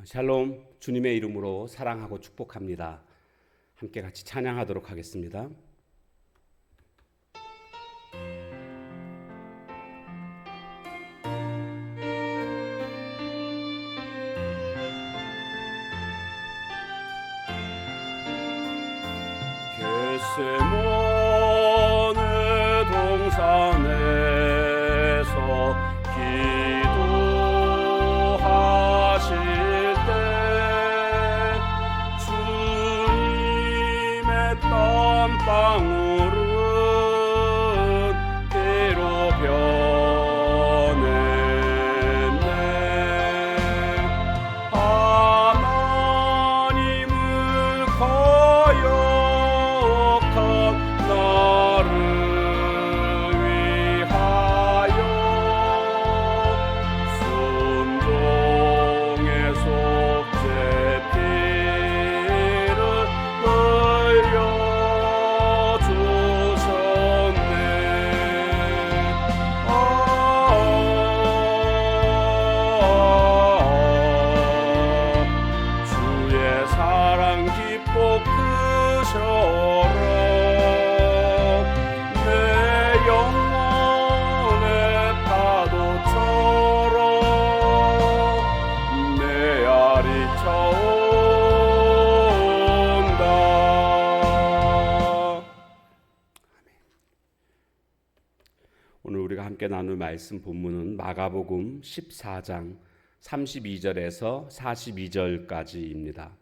샬롬, 주님의 이름으로 사랑하고 축복합니다. 함께 같이 찬양하도록 하겠습니다. 겟세마네 동산에서 기도하실 때 주님의 땀방울은 때로 변했네. 하나님을 거역한 나를 위하여 순종의 속죄 피를 흘려주셨네. 주의 사랑 깊고 크셔라. 내 영혼의 파도처럼 메아리쳐온다. 오늘 우리가 함께 나눌 말씀 본문은 마가복음 14장 32절에서 42절까지입니다.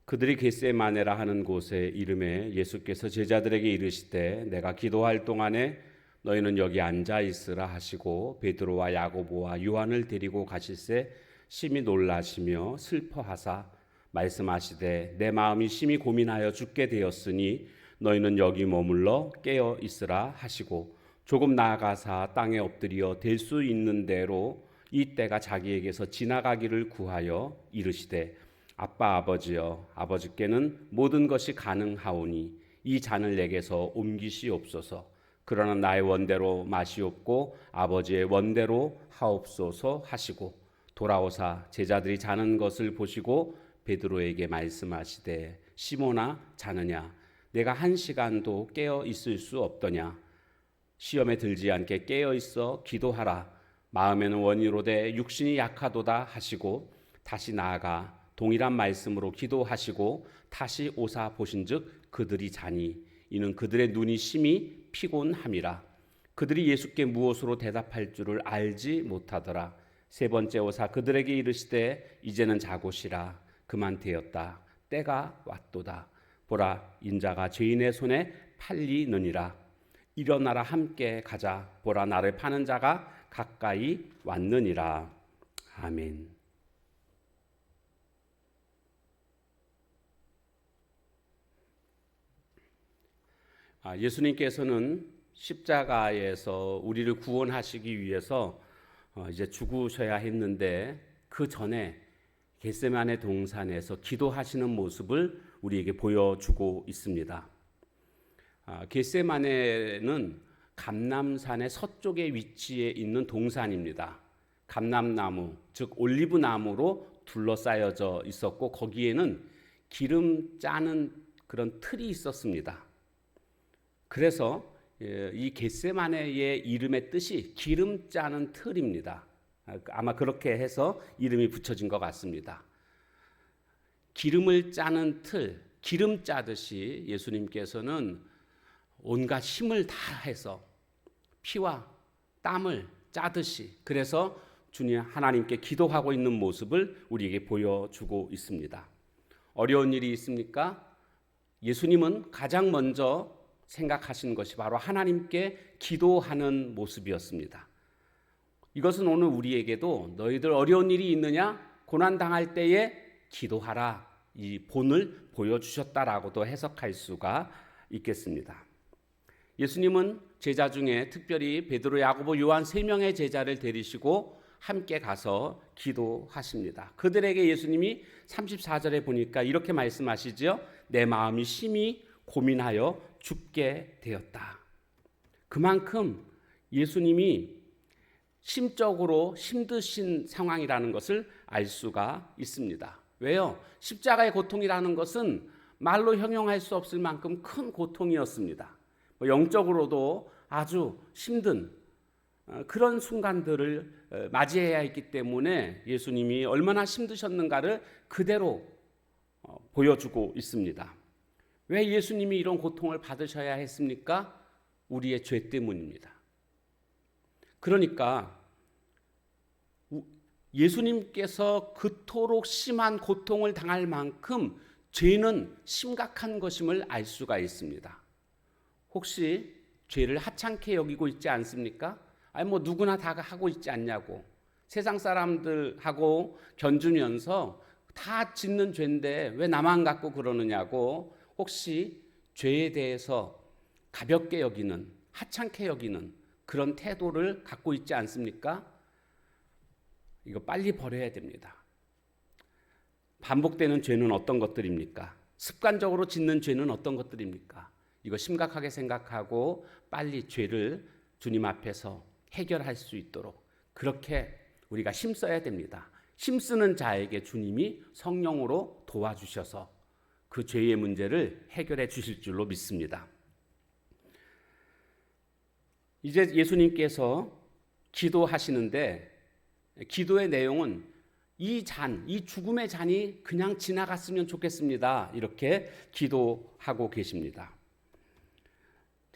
그들이 겟세마네라 하는 곳에 이름에 예수께서 제자들에게 이르시되 내가 기도할 동안에 너희는 여기 앉아 있으라 하시고 베드로와 야고보와 요한을 데리고 가실새 심히 놀라시며 슬퍼하사 말씀하시되 내 마음이 심히 고민하여 죽게 되었으니 너희는 여기 머물러 깨어 있으라 하시고 조금 나아가사 땅에 엎드려 될 수 있는 대로 이 때가 자기에게서 지나가기를 구하여 이르시되 아빠 아버지여 아버지께는 모든 것이 가능하오니 이 잔을 내게서 옮기시옵소서. 그러나 나의 원대로 마시옵고 아버지의 원대로 하옵소서 하시고 돌아오사 제자들이 자는 것을 보시고 베드로에게 말씀하시되 시몬아 자느냐 내가 1시간도 깨어 있을 수 없더냐. 시험에 들지 않게 깨어 있어 기도하라. 마음에는 원이로되 육신이 약하도다 하시고 다시 나아가 동일한 말씀으로 기도하시고 다시 오사 보신즉 그들이 자니 이는 그들의 눈이 심히 피곤함이라. 그들이 예수께 무엇으로 대답할 줄을 알지 못하더라. 세 번째 오사 그들에게 이르시되 이제는 자고시라. 그만 되었다. 때가 왔도다. 보라 인자가 죄인의 손에 팔리느니라. 일어나라 함께 가자. 보라 나를 파는 자가 가까이 왔느니라. 아멘. 예수님께서는 십자가에서 우리를 구원하시기 위해서 이제 죽으셔야 했는데 그 전에 겟세마네 동산에서 기도하시는 모습을 우리에게 보여주고 있습니다. 겟세마네는 감람산의 서쪽에 위치해 있는 동산입니다. 감람나무, 즉 올리브나무로 둘러싸여져 있었고 거기에는 기름 짜는 그런 틀이 있었습니다. 그래서 이 겟세마네의 이름의 뜻이 기름 짜는 틀입니다. 아마 그렇게 해서 이름이 붙여진 것 같습니다. 기름을 짜는 틀, 기름 짜듯이 예수님께서는 온갖 힘을 다해서 피와 땀을 짜듯이 그래서 주님 하나님께 기도하고 있는 모습을 우리에게 보여주고 있습니다. 어려운 일이 있습니까? 예수님은 가장 먼저 생각하신 것이 바로 하나님께 기도하는 모습이었습니다. 이것은 오늘 우리에게도 너희들 어려운 일이 있느냐? 고난당할 때에 기도하라. 이 본을 보여주셨다라고도 해석할 수가 있겠습니다. 예수님은 제자 중에 특별히 베드로, 야고보, 요한 3명의 제자를 데리시고 함께 가서 기도하십니다. 그들에게 예수님이 34절에 보니까 이렇게 말씀하시죠. 내 마음이 심히 고민하여 죽게 되었다. 그만큼 예수님이 심적으로 힘드신 상황이라는 것을 알 수가 있습니다. 왜요? 십자가의 고통이라는 것은 말로 형용할 수 없을 만큼 큰 고통이었습니다. 영적으로도 아주 힘든 그런 순간들을 맞이해야 했기 때문에 예수님이 얼마나 힘드셨는가를 그대로 보여주고 있습니다. 왜 예수님이 이런 고통을 받으셔야 했습니까? 우리의 죄 때문입니다. 그러니까 예수님께서 그토록 심한 고통을 당할 만큼 죄는 심각한 것임을 알 수가 있습니다. 혹시 죄를 하찮게 여기고 있지 않습니까? 아니 누구나 다 하고 있지 않냐고. 세상 사람들하고 견주면서 다 짓는 죄인데 왜 나만 갖고 그러느냐고. 혹시 죄에 대해서 가볍게 여기는, 하찮게 여기는 그런 태도를 갖고 있지 않습니까? 이거 빨리 버려야 됩니다. 반복되는 죄는 어떤 것들입니까? 습관적으로 짓는 죄는 어떤 것들입니까? 이거 심각하게 생각하고 빨리 죄를 주님 앞에서 해결할 수 있도록 그렇게 우리가 힘써야 됩니다. 힘쓰는 자에게 주님이 성령으로 도와주셔서 그 죄의 문제를 해결해 주실 줄로 믿습니다. 이제 예수님께서 기도하시는데 기도의 내용은 이 죽음의 잔이 그냥 지나갔으면 좋겠습니다. 이렇게 기도하고 계십니다.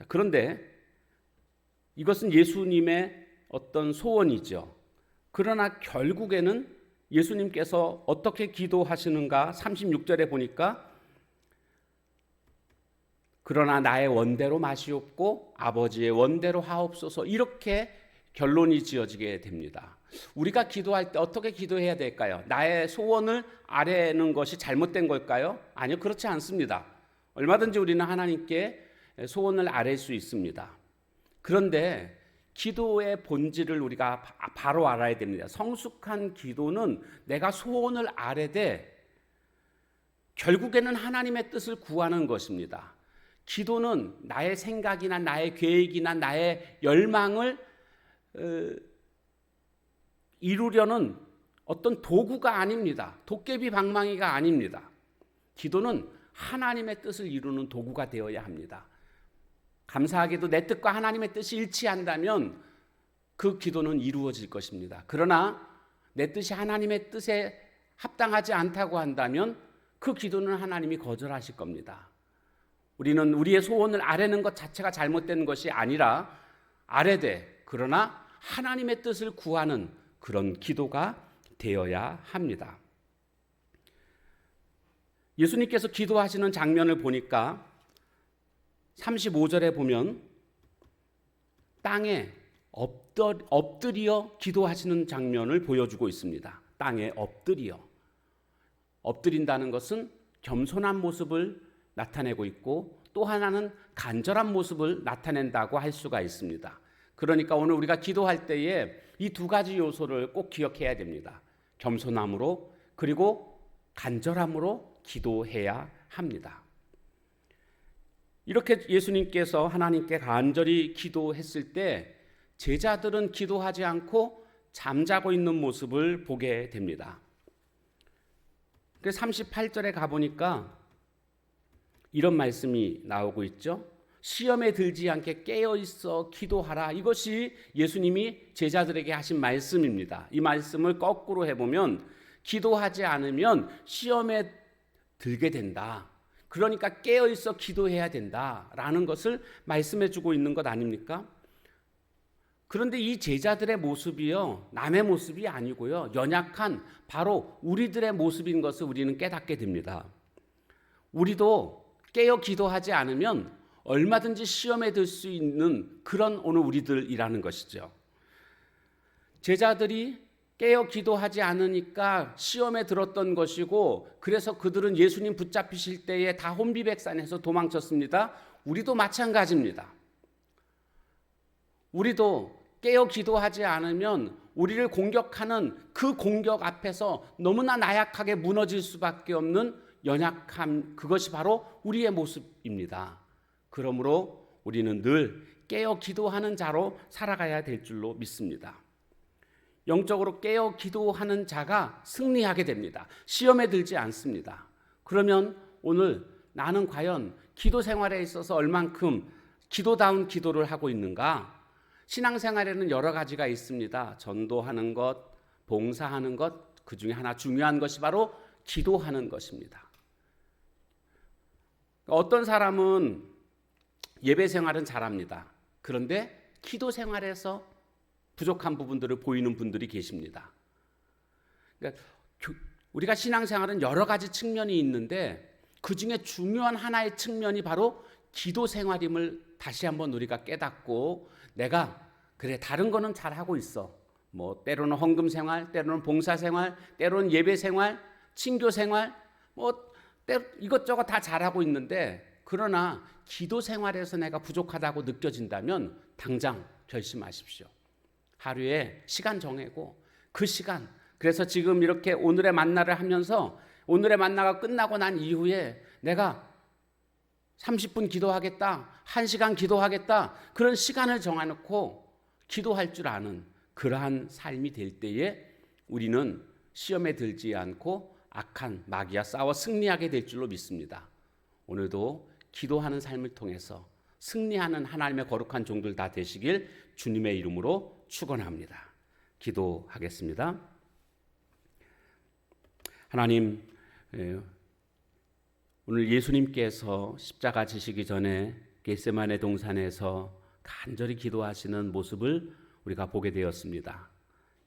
그런데 이것은 예수님의 어떤 소원이죠. 그러나 결국에는 예수님께서 어떻게 기도하시는가 36절에 보니까 그러나 나의 원대로 마시옵고 아버지의 원대로 하옵소서 이렇게 결론이 지어지게 됩니다. 우리가 기도할 때 어떻게 기도해야 될까요? 나의 소원을 아뢰는 것이 잘못된 걸까요? 아니요, 그렇지 않습니다. 얼마든지 우리는 하나님께 소원을 아뢰 수 있습니다. 그런데 기도의 본질을 우리가 바로 알아야 됩니다. 성숙한 기도는 내가 소원을 아뢰되 결국에는 하나님의 뜻을 구하는 것입니다. 기도는 나의 생각이나 나의 계획이나 나의 열망을 이루려는 어떤 도구가 아닙니다. 도깨비 방망이가 아닙니다. 기도는 하나님의 뜻을 이루는 도구가 되어야 합니다. 감사하게도 내 뜻과 하나님의 뜻이 일치한다면 그 기도는 이루어질 것입니다. 그러나 내 뜻이 하나님의 뜻에 합당하지 않다고 한다면 그 기도는 하나님이 거절하실 겁니다. 우리는 우리의 소원을 아뢰는 것 자체가 잘못된 것이 아니라 아뢰되 그러나 하나님의 뜻을 구하는 그런 기도가 되어야 합니다. 예수님께서 기도하시는 장면을 보니까 35절에 보면 땅에 엎드려 기도하시는 장면을 보여주고 있습니다. 땅에 엎드린다는 것은 겸손한 모습을 나타내고 있고 또 하나는 간절한 모습을 나타낸다고 할 수가 있습니다. 그러니까 오늘 우리가 기도할 때에 이 두 가지 요소를 꼭 기억해야 됩니다. 겸손함으로 그리고 간절함으로 기도해야 합니다. 이렇게 예수님께서 하나님께 간절히 기도했을 때 제자들은 기도하지 않고 잠자고 있는 모습을 보게 됩니다. 38절에 가보니까 이런 말씀이 나오고 있죠. 시험에 들지 않게 깨어있어 기도하라. 이것이 예수님이 제자들에게 하신 말씀입니다. 이 말씀을 거꾸로 해보면 기도하지 않으면 시험에 들게 된다. 그러니까 깨어있어 기도해야 된다라는 것을 말씀해주고 있는 것 아닙니까? 그런데 이 제자들의 모습이요, 남의 모습이 아니고요, 연약한 바로 우리들의 모습인 것을 우리는 깨닫게 됩니다. 우리도 깨어 기도하지 않으면 얼마든지 시험에 들 수 있는 그런 오늘 우리들이라는 것이죠. 제자들이 깨어 기도하지 않으니까 시험에 들었던 것이고 그래서 그들은 예수님 붙잡히실 때에 다 혼비백산해서 도망쳤습니다. 우리도 마찬가지입니다. 우리도 깨어 기도하지 않으면 우리를 공격하는 그 공격 앞에서 너무나 나약하게 무너질 수밖에 없는 연약함, 그것이 바로 우리의 모습입니다. 그러므로 우리는 늘 깨어 기도하는 자로 살아가야 될 줄로 믿습니다. 영적으로 깨어 기도하는 자가 승리하게 됩니다. 시험에 들지 않습니다. 그러면 오늘 나는 과연 기도 생활에 있어서 얼만큼 기도다운 기도를 하고 있는가? 신앙생활에는 여러 가지가 있습니다. 전도하는 것, 봉사하는 것, 그 중에 하나 중요한 것이 바로 기도하는 것입니다. 어떤 사람은 예배 생활은 잘합니다. 그런데 기도 생활에서 부족한 부분들을 보이는 분들이 계십니다. 그러니까 우리가 신앙생활은 여러 가지 측면이 있는데 그 중에 중요한 하나의 측면이 바로 기도 생활임을 다시 한번 우리가 깨닫고 내가 그래 다른 거는 잘하고 있어. 뭐 때로는 헌금 생활, 때로는 봉사 생활, 때로는 예배 생활, 친교 생활 뭐 이것저것 다 잘하고 있는데 그러나 기도 생활에서 내가 부족하다고 느껴진다면 당장 결심하십시오. 하루에 시간 정하고 그 시간 그래서 지금 이렇게 오늘의 만나를 하면서 오늘의 만나가 끝나고 난 이후에 내가 30분 기도하겠다, 1시간 기도하겠다 그런 시간을 정해놓고 기도할 줄 아는 그러한 삶이 될 때에 우리는 시험에 들지 않고 악한 마귀와 싸워 승리하게 될 줄로 믿습니다. 오늘도 기도하는 삶을 통해서 승리하는 하나님의 거룩한 종들 다 되시길 주님의 이름으로 축원합니다. 기도하겠습니다. 하나님, 오늘 예수님께서 십자가 지시기 전에 겟세마네 동산에서 간절히 기도하시는 모습을 우리가 보게 되었습니다.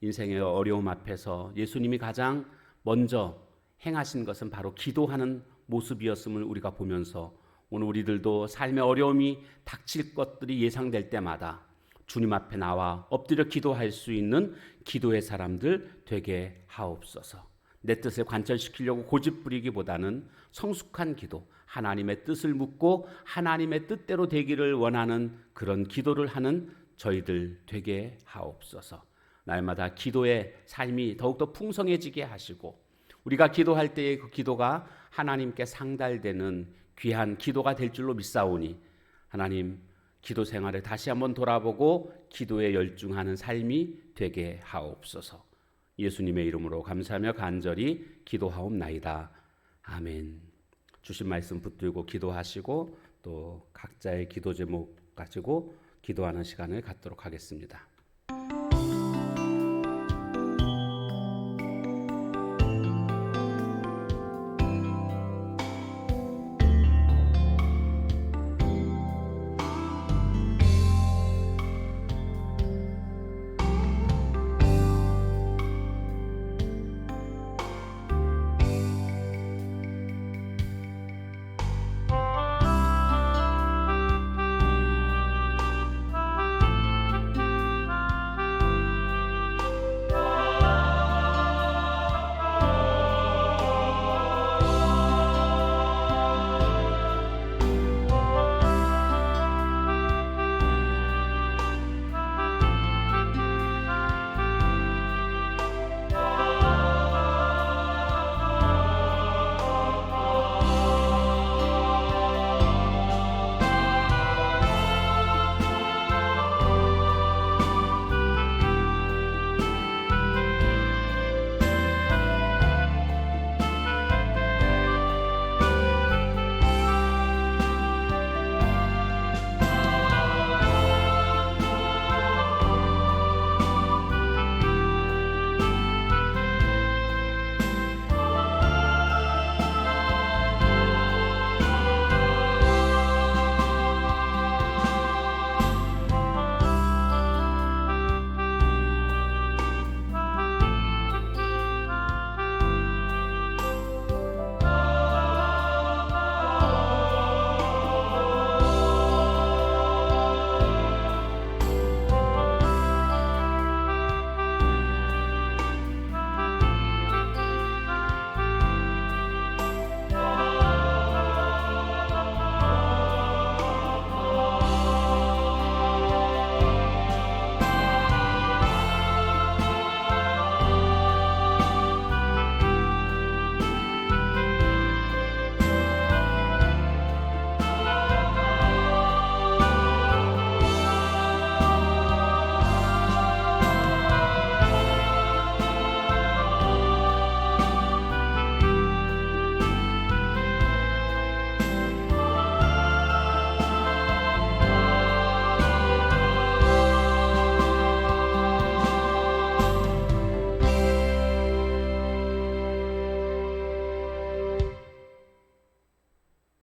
인생의 어려움 앞에서 예수님이 가장 먼저 행하신 것은 바로 기도하는 모습이었음을 우리가 보면서 오늘 우리들도 삶의 어려움이 닥칠 것들이 예상될 때마다 주님 앞에 나와 엎드려 기도할 수 있는 기도의 사람들 되게 하옵소서. 내 뜻을 관철시키려고 고집부리기보다는 성숙한 기도, 하나님의 뜻을 묻고 하나님의 뜻대로 되기를 원하는 그런 기도를 하는 저희들 되게 하옵소서. 날마다 기도의 삶이 더욱더 풍성해지게 하시고 우리가 기도할 때의 그 기도가 하나님께 상달되는 귀한 기도가 될 줄로 믿사오니 하나님 기도 생활을 다시 한번 돌아보고 기도에 열중하는 삶이 되게 하옵소서. 예수님의 이름으로 감사하며 간절히 기도하옵나이다. 아멘. 주신 말씀 붙들고 기도하시고 또 각자의 기도 제목 가지고 기도하는 시간을 갖도록 하겠습니다.